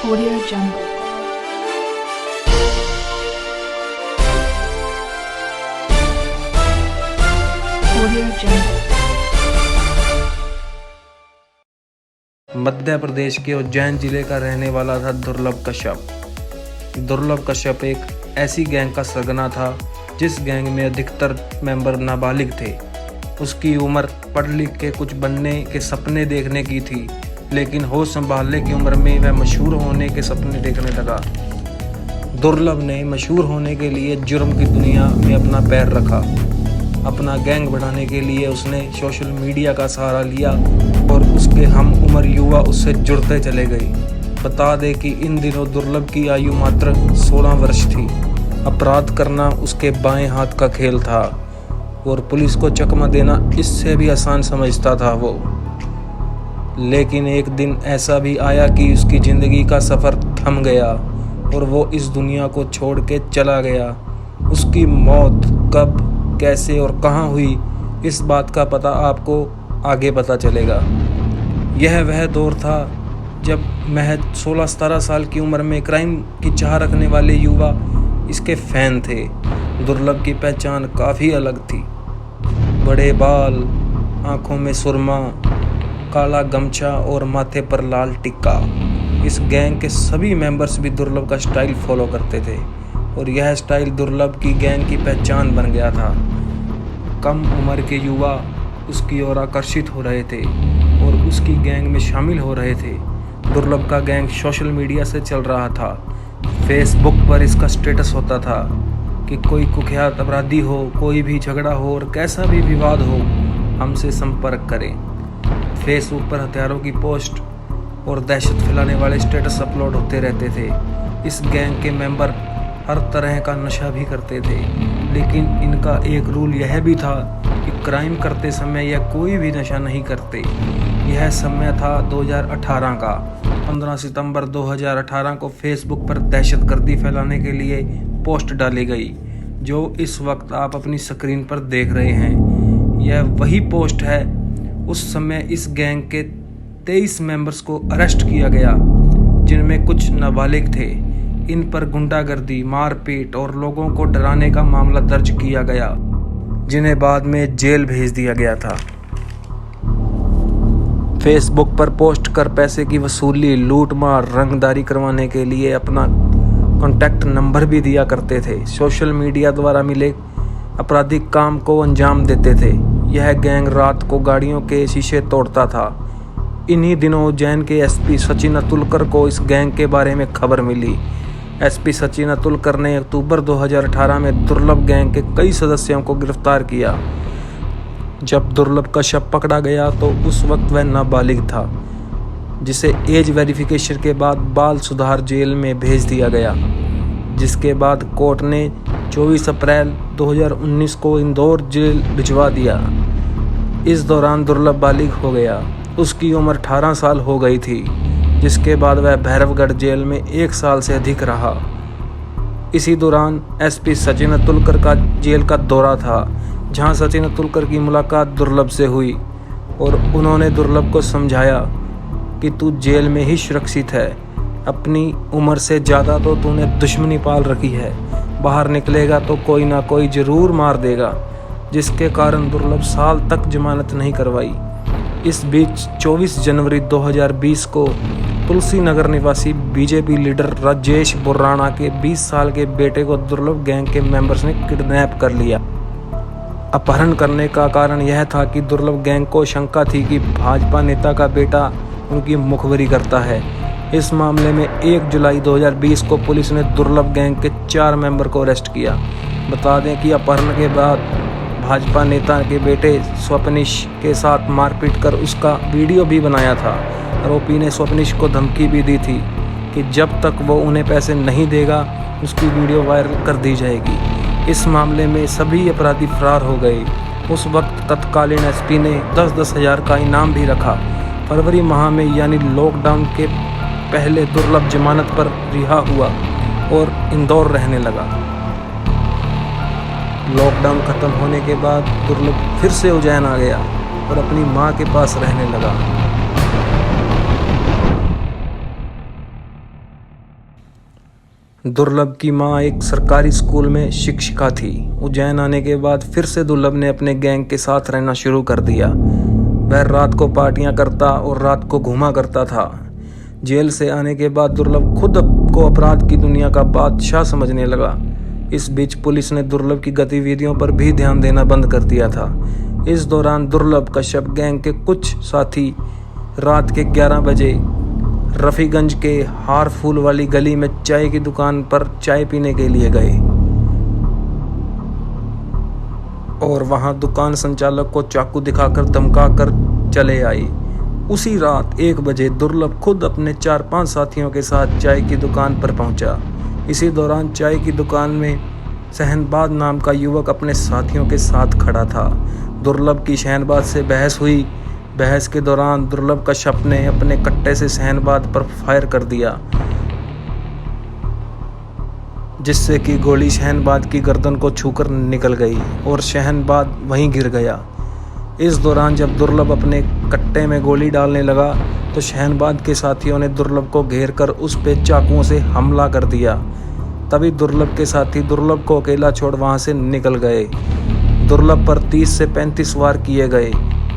Audio Jungle. Audio Jungle. Madhya Pradesh के उज्जैन जिले का रहने वाला था दुर्लभ कश्यप। दुर्लभ कश्यप एक ऐसी गैंग का सरगना था जिस गैंग में अधिकतर मेंबर नाबालिग थे। उसकी उम्र पढ़ लिख के कुछ बनने के सपने देखने की थी, लेकिन होश संभालने की उम्र में वह मशहूर होने के सपने देखने लगा। दुर्लभ ने मशहूर होने के लिए जुर्म की दुनिया में अपना पैर रखा। अपना गैंग बढ़ाने के लिए उसने सोशल मीडिया का सहारा लिया और उसके हम उम्र युवा उससे जुड़ते चले गए। बता दें कि इन दिनों दुर्लभ की आयु मात्र 16 वर्ष थी। अपराध करना उसके बाएं हाथ का खेल था और पुलिस को चकमा देना इससे भी आसान समझता था वो। लेकिन एक दिन ऐसा भी आया कि उसकी ज़िंदगी का सफ़र थम गया और वो इस दुनिया को छोड़ के चला गया। उसकी मौत कब, कैसे और कहाँ हुई, इस बात का पता आपको आगे पता चलेगा। यह वह दौर था जब महज 16-17 साल की उम्र में क्राइम की चाह रखने वाले युवा इसके फ़ैन थे। दुर्लभ की पहचान काफ़ी अलग थी। बड़े बाल, आँखों में सुरमा, काला गमछा और माथे पर लाल टिक्का। इस गैंग के सभी मेंबर्स भी दुर्लभ का स्टाइल फॉलो करते थे और यह स्टाइल दुर्लभ की गैंग की पहचान बन गया था। कम उम्र के युवा उसकी ओर आकर्षित हो रहे थे और उसकी गैंग में शामिल हो रहे थे। दुर्लभ का गैंग सोशल मीडिया से चल रहा था। फेसबुक पर इसका स्टेटस होता था कि कोई कुख्यात अपराधी हो, कोई भी झगड़ा हो और कैसा भी विवाद हो, हमसे संपर्क करें। फेसबुक पर हथियारों की पोस्ट और दहशत फैलाने वाले स्टेटस अपलोड होते रहते थे। इस गैंग के मेंबर हर तरह का नशा भी करते थे, लेकिन इनका एक रूल यह भी था कि क्राइम करते समय यह कोई भी नशा नहीं करते। यह समय था 2018 का। 15 सितंबर 2018 को फेसबुक पर दहशतगर्दी फैलाने के लिए पोस्ट डाली गई, जो इस वक्त आप अपनी स्क्रीन पर देख रहे हैं। यह वही पोस्ट है। उस समय इस गैंग के 23 मेंबर्स को अरेस्ट किया गया, जिनमें कुछ नाबालिग थे। इन पर गुंडागर्दी, मारपीट और लोगों को डराने का मामला दर्ज किया गया, जिन्हें बाद में जेल भेज दिया गया था। फेसबुक पर पोस्ट कर पैसे की वसूली, लूटमार, रंगदारी करवाने के लिए अपना कॉन्टैक्ट नंबर भी दिया करते थे। सोशल मीडिया द्वारा मिले आपराधिक काम को अंजाम देते थे। यह गैंग रात को गाड़ियों के शीशे तोड़ता था। इन्हीं दिनों उज्जैन के एसपी सचिन अतुलकर को इस गैंग के बारे में खबर मिली। एसपी सचिन अतुलकर ने अक्टूबर 2018 में दुर्लभ गैंग के कई सदस्यों को गिरफ्तार किया। जब दुर्लभ कश्यप पकड़ा गया तो उस वक्त वह नाबालिग था, जिसे एज वेरिफिकेशन के बाद बाल सुधार जेल में भेज दिया गया, जिसके बाद कोर्ट ने 24 अप्रैल 2019 को इंदौर जेल भिजवा दिया। इस दौरान दुर्लभ बालिग हो गया। उसकी उम्र 18 साल हो गई थी, जिसके बाद वह भैरवगढ़ जेल में 1 साल से अधिक रहा। इसी दौरान एसपी सचिन अतुलकर का जेल का दौरा था, जहां सचिन अतुलकर की मुलाकात दुर्लभ से हुई और उन्होंने दुर्लभ को समझाया कि तू जेल में ही सुरक्षित है। अपनी उम्र से ज़्यादा तो तूने दुश्मनी पाल रखी है। बाहर निकलेगा तो कोई ना कोई ज़रूर मार देगा, जिसके कारण दुर्लभ साल तक जमानत नहीं करवाई। इस बीच 24 जनवरी 2020 को तुलसी नगर निवासी बीजेपी लीडर राजेश बुर्राना के 20 साल के बेटे को दुर्लभ गैंग के मेंबर्स ने किडनैप कर लिया। अपहरण करने का कारण यह था कि दुर्लभ गैंग को शंका थी कि भाजपा नेता का बेटा उनकी मुखबिरी करता है। इस मामले में 1 जुलाई 2020 को पुलिस ने दुर्लभ गैंग के 4 मेंबर को अरेस्ट किया। बता दें कि अपहरण के बाद भाजपा नेता के बेटे स्वप्निश के साथ मारपीट कर उसका वीडियो भी बनाया था। आरोपी ने स्वप्निश को धमकी भी दी थी कि जब तक वो उन्हें पैसे नहीं देगा उसकी वीडियो वायरल कर दी जाएगी। इस मामले में सभी अपराधी फरार हो गए। उस वक्त तत्कालीन एसपी ने 10-10 हज़ार का इनाम भी रखा। फरवरी माह में यानी लॉकडाउन के पहले दुर्लभ जमानत पर रिहा हुआ और इंदौर रहने लगा। लॉकडाउन खत्म होने के बाद दुर्लभ फिर से उज्जैन आ गया और अपनी मां के पास रहने लगा। दुर्लभ की मां एक सरकारी स्कूल में शिक्षिका थी। उज्जैन आने के बाद फिर से दुर्लभ ने अपने गैंग के साथ रहना शुरू कर दिया। वह रात को पार्टियां करता और रात को घूमा करता था। जेल से आने के बाद दुर्लभ खुद को अपराध की दुनिया का बादशाह समझने लगा। इस बीच पुलिस ने दुर्लभ की गतिविधियों पर भी ध्यान देना बंद कर दिया था। इस दौरान दुर्लभ कश्यप गैंग के कुछ साथी रात के 11 बजे रफीगंज के हार फूल वाली गली में चाय की दुकान पर चाय पीने के लिए गए और वहां दुकान संचालक को चाकू दिखाकर धमकाकर चले आए। उसी रात 1 बजे दुर्लभ खुद अपने 4-5 साथियों के साथ चाय की दुकान पर पहुंचा। इसी दौरान चाय की दुकान में शहनबाज नाम का युवक अपने साथियों के साथ खड़ा था। दुर्लभ की शहनबाज से बहस हुई। बहस के दौरान दुर्लभ कश्यप ने अपने कट्टे से शहनबाज पर फायर कर दिया, जिससे कि गोली शहनबाज की गर्दन को छूकर निकल गई और शहनबाज वहीं गिर गया। इस दौरान जब दुर्लभ अपने कट्टे में गोली डालने लगा तो शहनबाज के साथियों ने दुर्लभ को घेरकर उस पे चाकुओं से हमला कर दिया। तभी दुर्लभ के साथी दुर्लभ को अकेला छोड़ वहां से निकल गए। दुर्लभ पर 30 से 35 वार किए गए,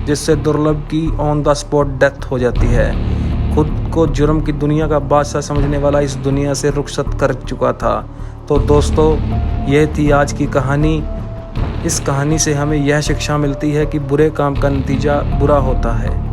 जिससे दुर्लभ की ऑन द स्पॉट डेथ हो जाती है। खुद को जुर्म की दुनिया का बादशाह समझने वाला इस दुनिया से रुखसत कर चुका था। तो दोस्तों, यह थी आज की कहानी। इस कहानी से हमें यह शिक्षा मिलती है कि बुरे काम का नतीजा बुरा होता है।